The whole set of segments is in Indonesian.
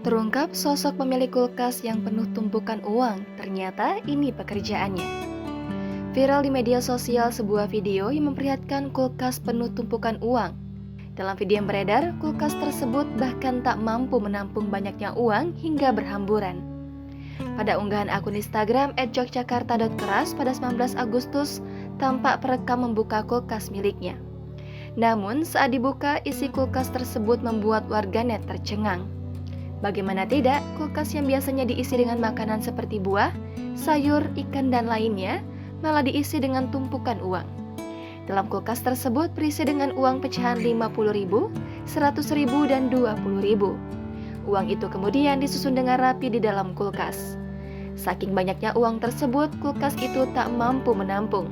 Terungkap sosok pemilik kulkas yang penuh tumpukan uang, ternyata ini pekerjaannya. Viral di media sosial sebuah video yang memperlihatkan kulkas penuh tumpukan uang. Dalam video yang beredar, kulkas tersebut bahkan tak mampu menampung banyaknya uang hingga berhamburan. Pada unggahan akun Instagram @yogyakarta.keras pada 19 Agustus, tampak perekam membuka kulkas miliknya. Namun, saat dibuka, isi kulkas tersebut membuat warganet tercengang. Bagaimana tidak, kulkas yang biasanya diisi dengan makanan seperti buah, sayur, ikan, dan lainnya, malah diisi dengan tumpukan uang. Dalam kulkas tersebut berisi dengan uang pecahan 50.000, 100.000, dan 20.000. Uang itu kemudian disusun dengan rapi di dalam kulkas. Saking banyaknya uang tersebut, kulkas itu tak mampu menampung.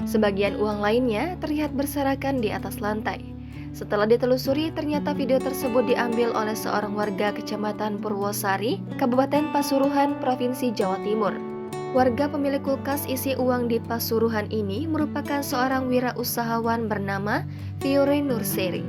Sebagian uang lainnya terlihat berserakan di atas lantai. Setelah ditelusuri, ternyata video tersebut diambil oleh seorang warga Kecamatan Purwosari, Kabupaten Pasuruan, Provinsi Jawa Timur. Warga pemilik kulkas isi uang di Pasuruan ini merupakan seorang wirausahawan bernama Fiorin Nurseri.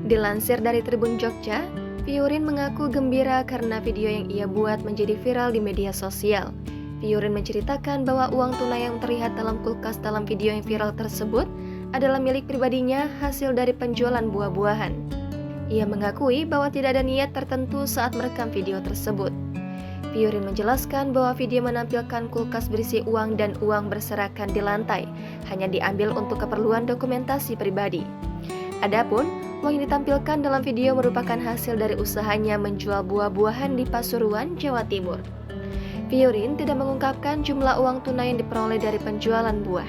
Dilansir dari Tribun Jogja, Fiorin mengaku gembira karena video yang ia buat menjadi viral di media sosial. Fiorin menceritakan bahwa uang tunai yang terlihat dalam kulkas dalam video yang viral tersebut adalah milik pribadinya hasil dari penjualan buah-buahan. Ia mengakui bahwa tidak ada niat tertentu saat merekam video tersebut. Fiorin menjelaskan bahwa video menampilkan kulkas berisi uang dan uang berserakan di lantai hanya diambil untuk keperluan dokumentasi pribadi. Adapun, uang yang ditampilkan dalam video merupakan hasil dari usahanya menjual buah-buahan di Pasuruan, Jawa Timur. Fiorin tidak mengungkapkan jumlah uang tunai yang diperoleh dari penjualan buah.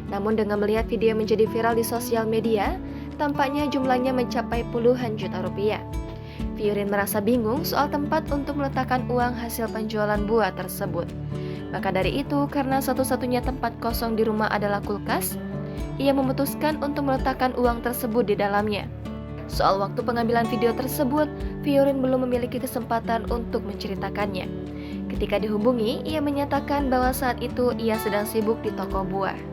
Namun dengan melihat video menjadi viral di sosial media, tampaknya jumlahnya mencapai puluhan juta rupiah. Fiorin merasa bingung soal tempat untuk meletakkan uang hasil penjualan buah tersebut. Maka dari itu, karena satu-satunya tempat kosong di rumah adalah kulkas, ia memutuskan untuk meletakkan uang tersebut di dalamnya. Soal waktu pengambilan video tersebut, Fiorin belum memiliki kesempatan untuk menceritakannya. Ketika dihubungi, ia menyatakan bahwa saat itu ia sedang sibuk di toko buah.